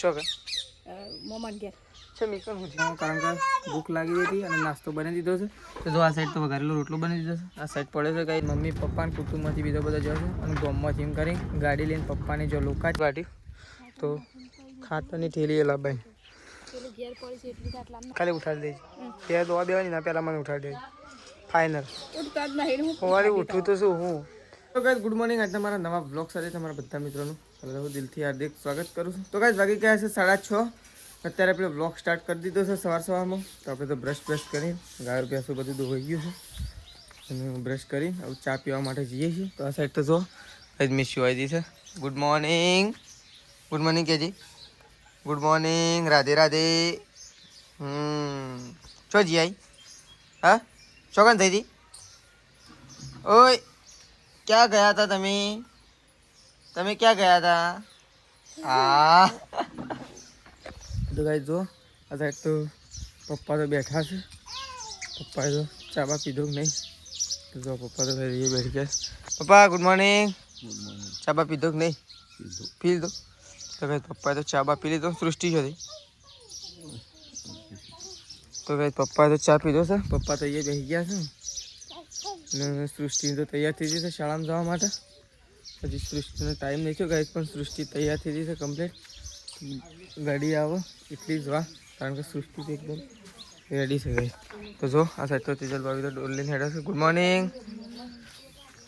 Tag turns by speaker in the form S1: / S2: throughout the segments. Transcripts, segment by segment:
S1: ચોકે
S2: મોમન ઘેર
S1: છે મી પણ હું કારણ કે ભૂખ લાગી હતી અને નાસ્તો બનાવી દીધો છે. તો જો આ સાઈડ તો વઘારેલો રોટલો બની દીધો છે. આ સાઈડ પડે છે કઈ મમ્મી પપ્પા કુટુંબમાંથી બીજો બધા જશે અને ગામમાંથી એમ કરી ગાડી લઈને પપ્પાની જો લોકા જ કાઢ્યું તો ખાતરની થેલી એ લાભાઈ ખાલી ઉઠાડી દઈશ ત્યાં દોવા દેવાની ના પહેલાં મને ઉઠાડી દે ફાઇનલ સવારે ઉઠું તો શું હું તો ગાઈસ ગુડ મોર્નિંગ. આજના મારા નવા બ્લોગ સાથે તમારા બધા મિત્રોનું હું દિલથી હાર્દિક સ્વાગત કરું છું. તો ગાઈસ વાગી ગયા છે 6:30. અત્યારે આપણે બ્લોગ સ્ટાર્ટ કરી દીધો છે સવારમાં. તો આપણે તો બ્રશ કરી ગાયો ભેંસો બધું ધોઈ ગયું છે અને બ્રશ કરી હવે ચા પીવા માટે જઈએ છીએ. તો આ સાઈડ તો જો આજ મિસ્યુ આવી છે. Good morning KG. Good morning. Radhe Radhe. ચો જી आई હા ચોકન થઈ હતી. ઓય ક્યાં ગયા હતા તમે ક્યાં ગયા હતા? હા તો ગાઈ જો આ સાઈડ તો પપ્પા તો બેઠા છે. પપ્પાએ તો ચા બા પીધો નહીં. તો જો પપ્પા તો એ બેઠી ગયા. પપ્પા ગુડ મોર્નિંગ. ચા બા પીધો કે નહીં? પી લીધો. તો ભાઈ પપ્પાએ તો ચા બા પી લીધો. સૃષ્ટિ છે તો ભાઈ પપ્પાએ તો ચા પીધો છે. પપ્પા તો અહીંયા બેસી ગયા છે ને સૃષ્ટિ તો તૈયાર થઈ ગઈ છે શાળામાં જવા માટે. હજી સૃષ્ટિનો ટાઈમ નહીં થયો ગાઈસ પણ સૃષ્ટિ તૈયાર થઈ ગઈ છે કમ્પ્લીટ. ગાડી આવો એટલી જ વાર કારણ કે સૃષ્ટિ તો એકદમ રેડી છે ગાઈસ. તો જો આ સાઈડ તો તેજલ ભાભી તો ડોલ લઈને હેડ્યો છે. Good morning.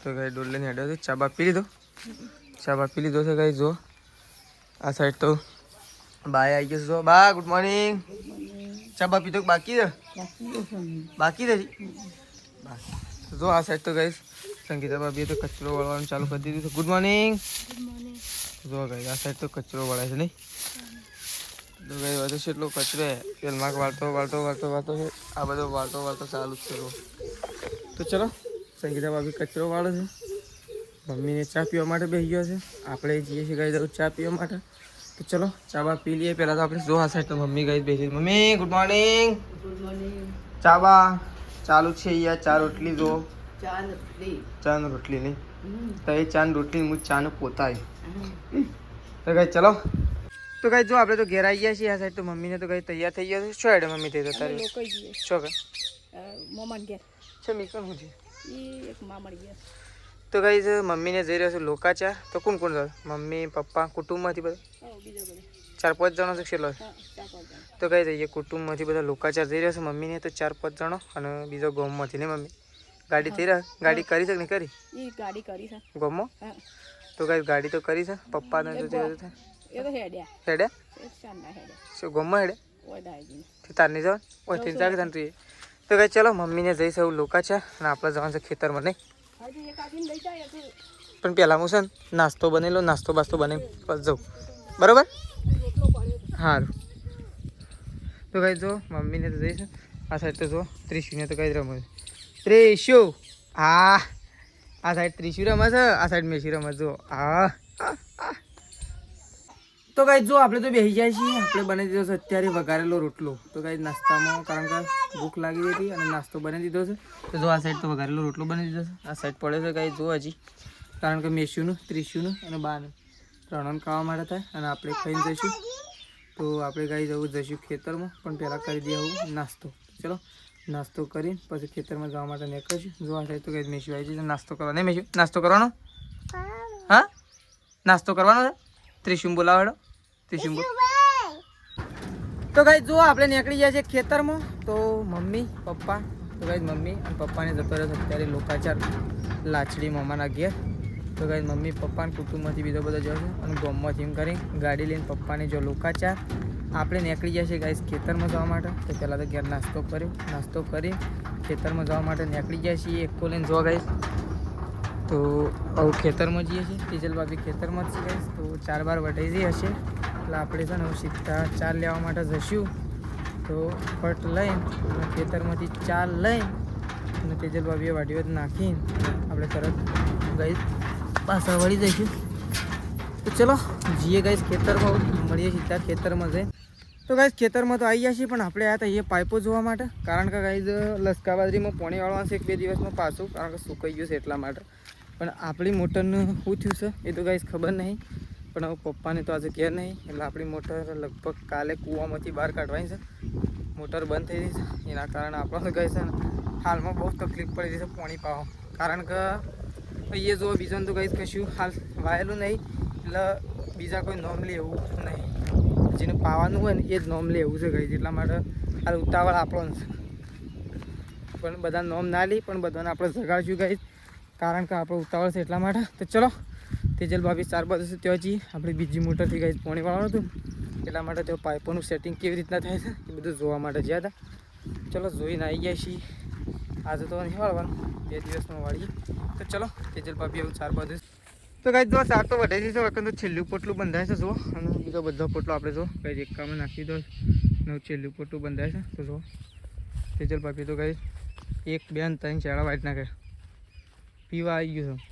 S1: તો ગાઈ ડોલ લઈને હેડ્યો છે. ચા બા પી લીધો છે ગાઈ. જો આ સાઈડ તો બાય આવી ગયો છે. જો બા ગુડ મોર્નિંગ. ચા બા પીધો બાકી છે જો આ સાઈડ તો ગાઈસ સંગીતા ભાભીએ તો કચરો વળવાનું ચાલુ કરી દીધું છે. Good morning. જો ગાઈસ આ સાઈડ તો કચરો વળાય છે નહીં. તો ગાઈસ વધુ છે એટલો કચરો તેલમાક વાળતો છે. આ બધો વાળતો ચાલુ જ છે. તો ચલો સંગીતા ભાભી કચરો વાળે છે. મમ્મીને ચા પીવા માટે બેસી ગયો છે. આપણે જઈએ છીએ ગાઈસ ચા પીવા માટે. તો ચલો ચા બા પી લઈએ. પહેલાં તો આપણે જો આ સાઈડ તો મમ્મી ગાઈસ બેસી. Mummy good morning. ચા બા ચાલુ છે યાર. ચા રોટલી જો ચા ને રોટલી નહીં તો એ ચા ને રોટલી હું ચા ને પોતા તો કઈ ચલો. તો કઈ જો આપણે તો ઘેર આવી ગયા છીએ. આ સાઈડ તો મમ્મીને તો કઈ તૈયાર થઈ ગયા છે. શું હેડે મમ્મી થઈ જતા છો કે
S2: મોમન ઘેર
S1: છે મી પણ હું છે
S2: એક મામડ ઘેર.
S1: તો કઈ મમ્મીને જઈ રહ્યો છે લોકાચાર. તો કોણ જાય? મમ્મી પપ્પા કુટુંબમાંથી બધા 4-5 જણો છે છેલ્લો. તો કઈ જઈએ કુટુંબમાંથી બધા લોકાચાર જઈ રહ્યા છે મમ્મીને તો 4-5 જણો અને બીજો ગામમાંથી ને મમ્મી ગાડી થઈ રહ્યા. ગાડી કરી છે કે નહીં કરી?
S2: ગાડી કરી છે
S1: ગામમાં. તો કઈ ગાડી તો કરી છે. પપ્પાને તો હેડ્યા શું ગામમાં હેડ્યા તારની જવા ઓય તીન ચાર તું. તો કઈ ચલો મમ્મીને જઈશ એવું લોકાચાર અને આપણે જવાનું છે ખેતરમાં નહીં. પણ પહેલાં હું છે ને નાસ્તો બનેલો નાસ્તો બનાવી બસ જાઉં બરાબર. સારું તો કઈ જો મમ્મીને તો જઈશ. આ સાઈડ તો જો ત્રિશુને તો કઈ રમે ત્રિશુ. હા આ સાઈડ ત્રિશુ રમે છે. આ સાઈડ મેસી રમે જો. હા તો કઈ જો આપણે તો બેસી જાય છીએ. આપણે બનાવી દીધો છે અત્યારે વઘારેલો રોટલો. તો કઈ નાસ્તામાં કારણ કે ભૂખ લાગી હતી અને નાસ્તો બનાવી દીધો છે. તો જો આ સાઈડ તો વઘારેલો રોટલો બનાવી દીધો છે. આ સાઈડ પડે છે કઈ જો હજી કારણ કે મેસ્યુનું ત્રિશુનું અને બાનું ત્રણોને ખાવા માટે થાય અને આપણે ખાઈને જઈશું. તો આપણે ગાઈ જઈશું ખેતરમાં પણ પહેલાં કરી દઈએ આવું નાસ્તો. ચલો નાસ્તો કરીને પછી ખેતરમાં જવા માટે નીકળીશું. જો આ સાઈડ તો કઈ મેસ્યુ આવી છે નાસ્તો કરવા. નહીં મેસ્યુ નાસ્તો કરવાનો? હા નાસ્તો કરવાનો છે. ત્રિશુમ બોલાવાડો ત્રિશુમ બોલ. તો ગાઈ જો આપણે નીકળી ગયા છીએ ખેતરમાં. તો મમ્મી પપ્પા તો ગાઈ મમ્મી અને પપ્પાને જતો રહ્યો અત્યારે લોકાચાર લાચડી મામાના ઘેર. તો ગાઈ મમ્મી પપ્પાને કુટુંબમાંથી બીજો બધા જશે અને ગામમાંથી એમ કરી ગાડી લઈને પપ્પાને જો લોકાચાર આપણે નીકળી ગયા છીએ ગાઈસ ખેતરમાં જવા માટે. તો પહેલાં તો ઘેર નાસ્તો કરી ખેતરમાં જવા માટે નીકળી ગયા છીએ. એકો લઈને જોવા ગાઈસ તો હવે ખેતરમાં જઈએ છીએ. તેજલ ભાભી ખેતરમાં જ છે ગાઈસ. તો 4 બાર વટાઈ જઈ હશે એટલે આપણે છે ને સીધા ચાર લેવા માટે જઈશું. તો ફટ લઈને ખેતરમાંથી ચાર લઈને અને તેજલ ભાભીએ વાડીઓ નાખીને આપણે તરત ગાઈસ પાછા વળી જઈશું. તો ચલો જઈએ ગાઈસ ખેતરમાં. મળીએ સીધા ખેતરમાં જઈ. તો ગાઈસ ખેતરમાં તો આવી ગયા છીએ પણ આપણે આવ્યા હતા એ પાઇપો જોવા માટે કારણ કે ગાઈસ લસકા બાજરીમાં પાણી વાળવાનું છે 1-2 દિવસમાં પાછું કારણ કે સુકાઈ ગયું છે એટલા માટે. પણ આપણી મોટરનું શું થયું છે એ તો ગાઈસ ખબર નહીં. પણ હવે પપ્પાને તો આજે ઘેર નહીં, એટલે આપણી મોટર લગભગ કાલે કૂવામાંથી બહાર કાઢવાની છે. મોટર બંધ થઈ ગઈ છે, એના કારણે આપણને કહે છે ને હાલમાં બહુ તકલીફ પડી રહી છે પાણી પાવા. કારણ કે એ જો બીજાને તો કંઈ કશું હાલ વાયેલું નહીં, એટલે બીજા કોઈ નોમ લે એવું નહીં. જેને પાવાનું હોય ને એ જ નોમ લે એવું છે કંઈ. એટલા માટે હાલ ઉતાવળ આપણને છે, પણ બધા નોમ ના લે, પણ બધાને આપણે જગાડશું કંઈ, કારણ કે આપણે ઉતાવળ છે એટલા માટે. તો ચલો તેજલ ભાભી 4 બાજુ છે ત્યાં જઈએ. આપણે બીજી મોટરથી કંઈ પાણી વાળવાનું હતું, એટલા માટે તે પાઇપોનું સેટિંગ કેવી રીતના થાય છે એ બધું જોવા માટે ગયા હતા. ચલો જોઈને આવી ગયા છીએ. આજે તો નહીં વાળવાનું, 2 દિવસમાં વાળીએ. તો ચલો તેજલ ભાભી આવું 4 બાજુ. તો કાંઈ જો 4 તો વધારી છે, વખત તો છેલ્લું પોટલું બંધાય છે જુઓ, અને બીજો બધો પોટલો આપણે જો કંઈ એકામાં નાખી દો ને છેલ્લું પોટલું બંધાય છે. તો જુઓ તેજલ ભાભી તો કંઈ 1 2 3 4 વાટ નાખે પીવા આવી ગયું છે.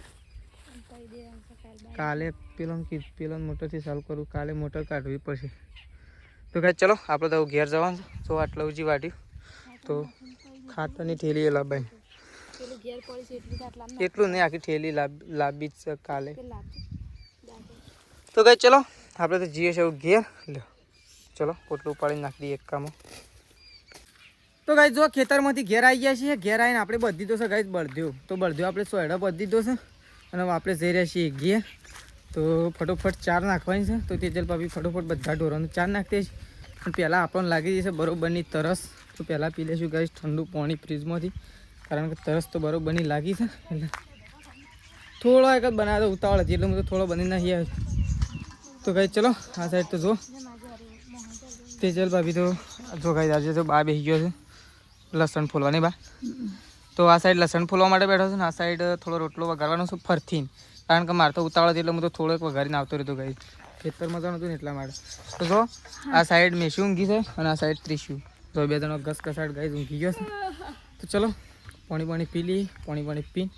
S1: કાલે પેલો મોટરથી ચાલુ કરું, કાલે મોટર કાઢવી પડશે. તો કાંઈ ચલો આપણે તો ઘેર જવાનું છે. જો આટલું ઉજી વાટ્યું તો ખાતરની થેલી લાવવાની, એટલું નહીં આખી થેલી લાવવી જ છે કાલે. તો કાંઈ ચલો આપણે તો જઈએ છીએ ઘેર. લો ચલો પોટલું ઉપાડીને નાખી દઈએ એકામાં. તો ગાઈ જો ખેતરમાંથી ઘેર આવી ગયા છીએ. ઘેર આવીને આપણે બધી દીધો છે ગાઈ બળદ્યો. તો બળદ્યો આપણે સોયડા બધી દીધો છે, અને આપણે જઈ રહ્યા છીએ ઘેર. તો ફટોફટ 4 નાખવાની છે. તો તેજલ ભાભી ફટોફટ બધા ઢોરોને 4 નાખતી છે. પણ પહેલાં આપણને લાગી જશે બરોબરની તરસ. તો પહેલાં પી લઈશું ગાઈ ઠંડુ પાણી ફ્રીજમાંથી, કારણ કે તરસ તો બરોબરની લાગી છે. એટલે થોડો એક જ બનાવ્યો ઉતાવળ હતી, એટલે હું તો થોડો બની નાખી આવ્યો. તો ગાઈ ચલો આ સાઈડ તો જો તેજલ ભાભી તો જો ગાઈ આજે તો બા બેસી ગયો છે લસણ ફોલવાની બા. તો આ સાઈડ લસણ ફોલવા માટે બેઠો છે ને આ સાઈડ થોડો રોટલો વઘારવાનો છું ફરથી, કારણ કે મારે તો ઉતાવળ હતી એટલે હું તો થોડોક વઘારીને આવતો રહેતો ગાઈ. ખેતરમાં જવાનું હતું ને એટલા માટે. તો જો આ સાઈડ મેસી ઊંઘી છે, અને આ સાઈડ ત્રીસ્યું. તો 2 જણો ઘસઘસાટ ગાઈ ઊંઘી ગયો છે. તો ચલો પાણી પી લઈએ. પાણી પીને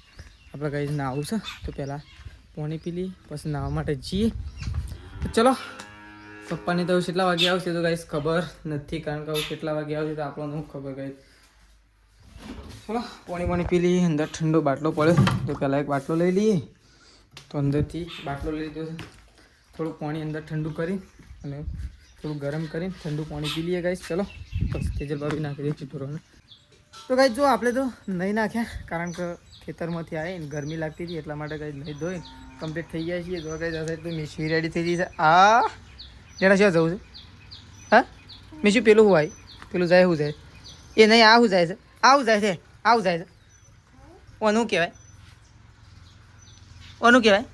S1: આપણે ગાઈ નાવું છે. તો પહેલાં પાણી પી લઈએ, પછી નાહવા માટે જઈએ. તો ચલો પપ્પાની તો કેટલા વાગે આવશે તો ગાઈસ ખબર નથી, કારણ કે કેટલા વાગે આવશે તો આપણને શું ખબર ગાઈસ. ચલો પાણી પી લઈએ. અંદર ઠંડો બાટલો પડ્યો, તો પહેલાં એક બાટલો લઈ લઈએ. તો અંદરથી બાટલો લઈ લીધો છે. થોડું પાણી અંદર ઠંડુ કરી અને થોડું ગરમ કરીને ઠંડુ પાણી પી લઈએ ગાઈસ. ચલો પછી તેજલ ભાભી નાખી દઈએ ચીટોરોને. તો ગાઈસ જો આપણે તો નહીં નાખ્યા, કારણ કે ખેતરમાંથી આવીને ગરમી લાગતી હતી એટલા માટે ગાઈસ નહીં ધોઈને કમ્પ્લીટ થઈ ગયા છીએ. જો ગાઈસ આ સાઈડ તો મિશવી રેડી થઈ ગઈ છે. આ જેના શું જવું છે? હા મિશુ પેલું હું આવી પેલું જાય શું જાય એ નહીં, આ શું જાય છે? આવું જાય છે, આવું જાય છે. ઓનું કહેવાય, ઓનું કહેવાય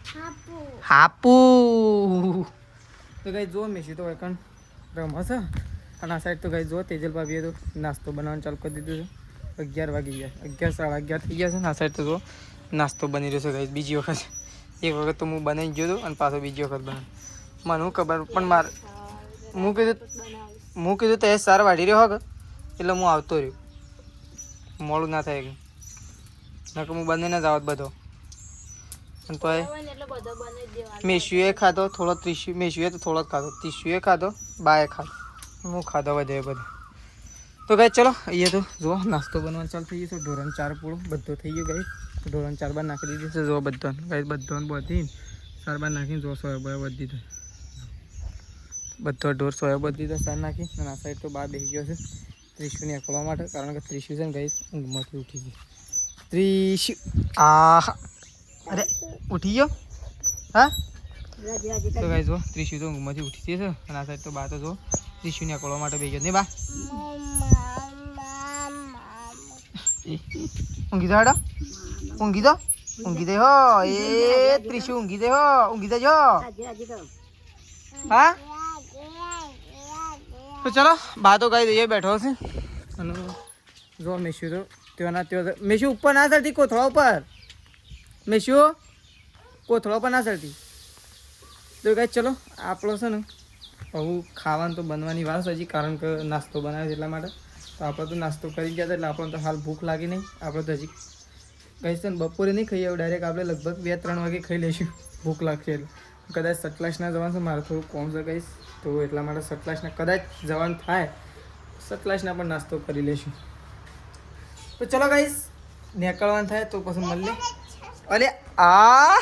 S1: હાપુ. તો ગાઈસ જો મિશુ તો એકણ રમે છે, અને આ સાઈડ તો ગાઈસ જો તેજલ ભાભીએ તો નાસ્તો બનાવવાનું ચાલુ કરી દીધું છે. 11 વાગી ગયા, 11 સાડા 11 થઈ ગયા છે ને આ સાઈડ તો જો નાસ્તો બની રહ્યો છે ગાઈસ. બીજી વખત એક વખત તો હું બનાવી ગયો હતો અને પાછો બીજી વખત બનાવ. મને હું ખબર, પણ મારે હું કીધું તો એ સાર વાઢી રહ્યો હોગ એટલે હું આવતો રહ્યો, મોડું ના થાય નકર હું બંને જ આવત બધો. પણ તો મેશુએ ખાધો થોડો, મેશુએ તો થોડો જ ખાધો, ત્રીશુએ ખાધો, બાએ ખાધો, હું ખાધો વધે બધો. તો ગાઈ ચલો અહીંયા તો જુઓ નાસ્તો બનવાનું ચાલુ થઈ ગયું છે. ઢોરણ 4 પૂરું બધો થઈ ગયો ગાઈ. ઢોરણ 4 બાર નાખી દીધી છે જુઓ બધાને ગાઈ. બધાને બધી 4 બાર નાખીને જો સોયા બધી દીધું, બધો ઢોર સોયા બધી દીધો 4 નાખી. અને આ સાઈડ તો બહાર બેસી ગયો છે ત્રીશુને અકળવા માટે, કારણ કે ત્રીશુ છે ને ગાઈ ઊંઘમાંથી ઉઠી ગઈ. ત્રીશુ આ અરે ઉઠી ગયો હા. તો ગાઈ જો ત્રીશુ તો ઊંઘમાંથી ઉઠી ગઈ છે, અને આ સાઈડ તો બા તો જો ત્રીશુને અકળવા માટે બેસી ગયો નહીં બા. ઊંઘી દો હેડો, ઊંઘી દો, ઊંઘી દે હો એ ત્રીશુ, ઊંઘી દે હો, ઊંઘી દેજો હા. તો ચલો બા તો ગાઈ દઈએ બેઠો છે, અને જો મેશુ તો ત્યોના ત્યો મેશુ ઉપર ના ચડતી, કોથળા ઉપર મેશુ કોથળા ઉપર ના ચડતી. તો ગાઈ ચલો આપણો છે ને હવે ખાવાનું તો બનવાની વાર છે હજી, કારણ કે નાસ્તો બનાવ્યો છે એટલા માટે. તો આપણે તો નાસ્તો કરી ગયા હતા એટલે આપણને તો હાલ ભૂખ લાગી નહીં. આપણે તો હજી કહીશ ને બપોરે નહીં ખાઈએ, હવે ડાયરેક્ટ આપણે લગભગ 2-3 વાગે ખાઈ લઈશું ભૂખ લાગશે એટલે. કદાચ સતલાસના જવાનું છે, મારે થોડું કોમ છે કહીશ, તો એટલા માટે સતલાસના કદાચ જવાનું થાય, સતલાસના પણ નાસ્તો કરી લઈશું. તો ચલો ગાઈસ નીકળવાનું થાય તો પછી મળીએ. અરે આ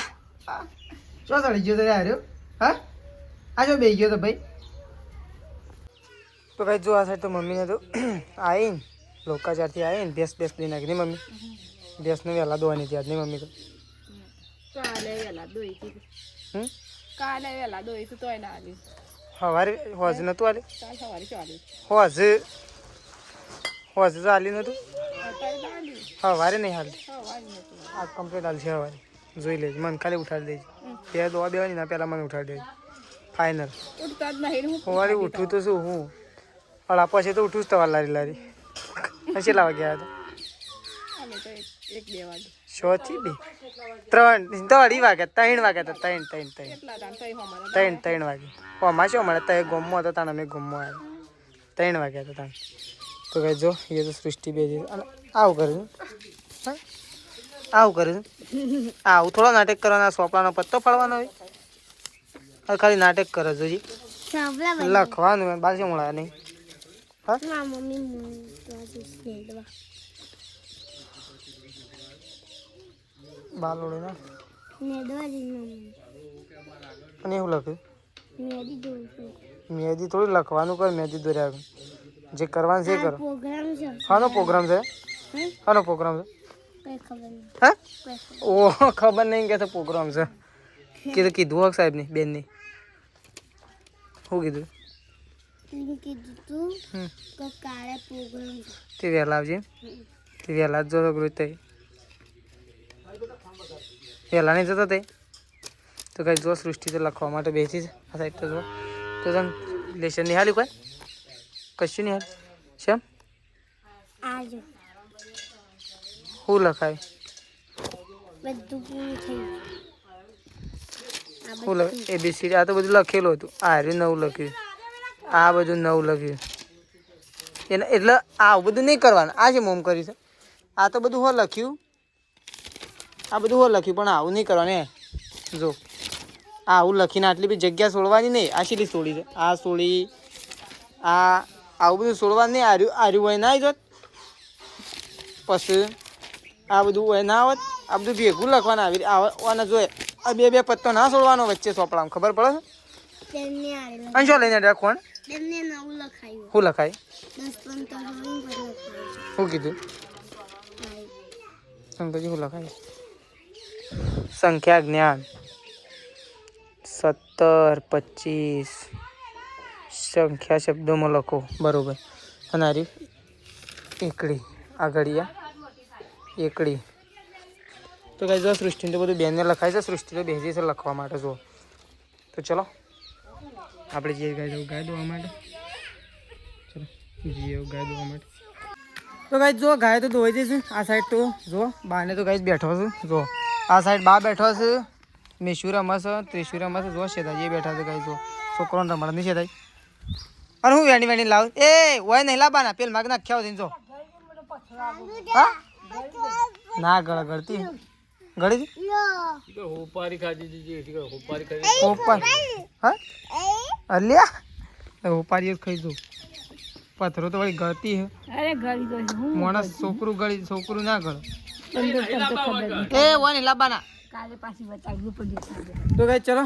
S1: શું ચડી ગયો તારે હાર્યો હા. આ જો બેસી ગયો તો ભાઈ. તો ભાઈ જો આ સાઈડ તો મમ્મીને તો આવીને લોકાચારથી આવીને ભેંસ લઈ નાખી નહીં મમ્મી. ભેંસને વહેલા દોવાની હતી આજની મમ્મી તો.
S2: કાલે વહેલા દોઈ હતી. કાલે વહેલા દોઈ તું તોય ના આલી.
S1: સવારે હોજ નહોતું આલી.
S2: કાલ સવારે શું આલી?
S1: હોજ તો આલી નહોતું.
S2: અત્યારે ના આલી.
S1: સવારે નહીં હાલી.
S2: સવારે નહોતું.
S1: આ કમ્પ્લીટ હાલ છે સવારે. જોઈ લેજે મને ખાલી ઉઠાડી દેજે. બે દોવા બેવાની ના પહેલાં મને ઉઠાડી દેજે. ફાઇનલ.
S2: ઉઠતા જ નહીં હું.
S1: સવારે ઉઠું તો શું હું હળા પછી તો ઉઠું જ તમારે લારી કેટલા વાગ્યા હતા?
S2: અમે તો એક બે વાગે.
S1: શોથી બે 3 તો 2:30 વાગ્યા 3 વાગ્યા હતા 3
S2: કેટલા ટાઈમ તઈ હમારા
S1: 3 વાગે અમારે શું મળે ત્યાં ગમમાં હતા તાણ અમે ગમમાં આવ્યા 3 વાગ્યા હતા તાણ. તો ભાઈ જો એ તો સૃષ્ટિ બે અને આવું કરે છે. હા આવું કરે છે. આવું થોડો નાટક કરવાના સોપડાનો પત્તો ફાડવાનો હોય ખાલી નાટક કરે જોજી લખવાનું બાર શું મળે નહીં. હા બાલોડે ના અને એવું લખ્યું મેદી થોડી લખવાનું કર મેદી દોર્યા જે કરવાનું છે કરો. હાનો પ્રોગ્રામ છે? હાનો પ્રોગ્રામ છે? હા ઓ ખબર નહીં કે પ્રોગ્રામ છે કીધું હોક સાહેબ ની બેન ની શું કીધું? તે વહેલા આવજે. તે વહેલા જ જો તે વહેલા નહીં જતો તે તો કઈ જો સૃષ્ટિ તો લખવા માટે બેસી છે આ સાઈડ તો જો તો તને લેશન નહીં હાલ્યું કોઈ કશું નહીં હાલ શેમ શું લખાય શું લખ ABCD આ તો બધું લખેલું હતું. આ હારે 9 લખ્યું આ બધું 9 લખ્યું એને એટલે આવું બધું નહીં કરવાનું. આ જે મોમ કરી છે આ તો બધું હો લખ્યું આ બધું હો લખ્યું પણ આવું નહીં કરવાનું. જો આવું લખીને આટલી બી જગ્યા છોડવાની નહીં. આ સીધી છોડી છે આ છોડી આ આવું બધું છોડવાનું નહીં. આર્યું હોય ના આવી જોત પછી આ બધું હોય ના આવત. આ બધું ભેગું લખવાનું આવી આવવાના જોઈએ. આ બે પત્તો ના છોડવાનો વચ્ચે સોપડામાં ખબર પડે છે. અને શું લઈને રાખવાનું? શું લખાય? શું કીધું? પછી શું લખાય? સંખ્યા જ્ઞાન 17 25 સંખ્યા શબ્દોમાં લખો બરોબર. અને આ એકડી આગળિયા એકડી તો કઈ જો સૃષ્ટિને તો બધું બેનને લખાય છે. સૃષ્ટિ તો બેસી છે લખવા માટે. જો તો ચલો આપણે જઈએ ગાય દોવા માટે. ચલો જઈએ ગાય દોવા માટે. તો ગાય જો ગાય તો ધોઈ જઈશું. આ સાઈડ તો જો બાને તો ગાય બેઠો છું. જો આ સાઈડ બા બેઠો છે. મેશુ રમસ ત્રિશુ રમસ. જો શેતાજી બેઠા છે ગાય. જો છોકરોને રમણ નહીં શેતાઈ. અને હું વેણી લાવ એ હોય નહીં લાવવાના પેલ માગ નાખ્યા હોય જો હા ના ગળતી ગળી હોપારી ખાધી દીધી હોપારી હા અલ્યા હોપારી ખાઈ દઉં. પથરો તો વળી ગળતી હે.
S2: અરે ગળી ગઈ
S1: માણસ છોકરું ના ગળે એ હોય નહીં લાવવાના.
S2: કાલે પાછી બતાવ્યું પડ્યું.
S1: તો ગાય ચલો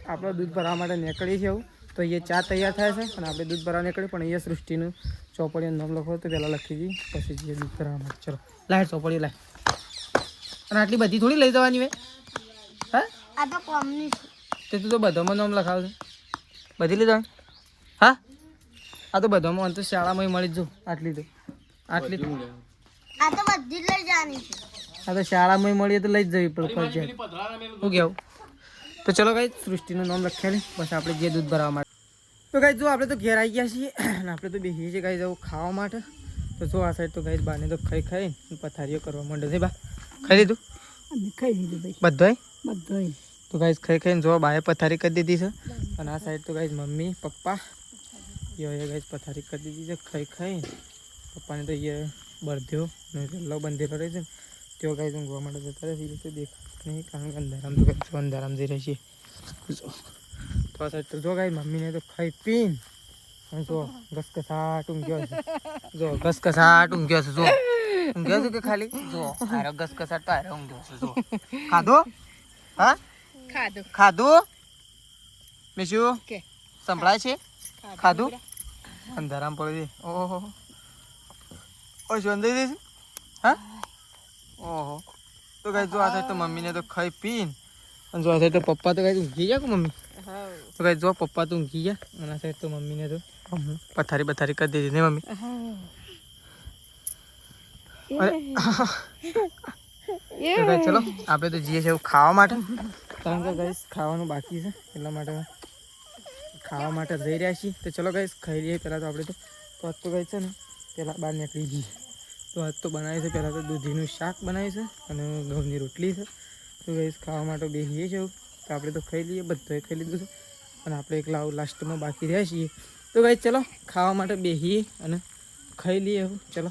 S1: આપણે દૂધ ભરવા માટે નીકળીએ છીએ. તો એ ચા તૈયાર થાય છે અને આપણે દૂધ ભરવા નીકળીએ. પણ અહીંયા સૃષ્ટિનું ચોપડીનું નામ લખો તો પહેલાં લખી દઈએ પછી જઈએ દૂધ ભરવા માટે. ચલો લાય ચોપડી લાય. અને આટલી બધી થોડી લઈ જવાની હોય. હા
S2: આ તો કોમની
S1: તે તું તો બધામાં નામ લખાવશે બધી લઈ જવાની. હા આ તો બધામાં તો શાળામાં મળી જ જો આટલી તો આટલી
S2: આ તો બધી લઈ જવાની છે.
S1: આ તો શાળામાં મળીએ તો લઈ જ જવી પડે ફરજિયાત. શું કહેવું? તો ચલો ગાઈ સૃષ્ટિનું નામ લખ્યા ને બસ આપણે જે દૂધ ભરવા માટે. તો ગાઈ જો આપણે તો ઘેર આવી ગયા છીએ અને આપણે તો બેસીએ છીએ ગાઈ જવું ખાવા માટે. તો જો આ સાઈડ તો ગાઈ બાને તો ખાઈ પથારીઓ કરવા માંડે છે. બા ખાઈ લીધું?
S2: ખાઈ લીધું ભાઈ
S1: બધાય. તો ગાઈ ખાઈને જો બાએ પથારી કરી દીધી છે. અને આ સાઈડ તો ગાઈ મમ્મી પપ્પા એ ગાઈ પથારી કરી દીધી છે. ખાઈ પપ્પાને તો એ બળધ્યો ગલ્લો બંધેલો રહે છે ને તેઓ ગાઈ ઊંઘવા માટે જતા રહે તો દેખાતું નહીં કારણ કે અંધારામ જઈ રહી છે. તો આ સાઈડ તો જો ગાઈ મમ્મીને તો ખાઈ પીને જો ઘસઘસાટ ઊંઘ્યો છે. જો ઘસઘસાટ ઊંઘ્યો છે. જો ઊંઘ્યો છે કે ખાલી જો આરો ઘસઘસાટ તો આરો ઊંઘ્યો છે. જો ખાધો? હા ખાધું મેશું
S2: કે
S1: સંભળાય છે ખાધું
S2: બેટા.
S1: અંધારામ પડી દે ઓહો ઓ શું દઈ દે હા ઓહો તો કઈ જો આ સાઈડ તો મમ્મીને તો ખાઈ પીને અને જો આ સાઈડ તો પપ્પા તો કઈ ઊંઘી ગયા કે મમ્મી
S2: હા
S1: તો કઈ જો પપ્પા તો ઊંઘી ગયા અને આ સાઈડ તો મમ્મીને તો પથારી કરી દીધી ને મમ્મી અરે તો કઈ ચલો આપણે તો જઈએ છીએ એવું ખાવા માટે કારણ કે ગાઈસ ખાવાનું બાકી છે એટલા માટે ખાવા માટે જઈ રહ્યા છીએ તો ચલો ગાઈસ ખાઈ લઈએ પહેલાં તો આપણે તો આજ તો ગાઈસ છે ને પહેલાં બહાર નીકળી જઈએ તો આજ તો બનાવી છે પહેલાં તો દૂધીનું શાક બનાવ્યું છે અને ઘઉંની રોટલી છે તો ગાઈસ ખાવા માટે બેસીએ છીએ તો આપણે તો ખાઈ લઈએ બધાએ ખાઈ લીધું છે અને આપણે એકલા લાસ્ટમાં બાકી રહ્યા છીએ તો ગાઈસ ચલો ખાવા માટે બેસીએ અને ખાઈ લઈએ એવું ચલો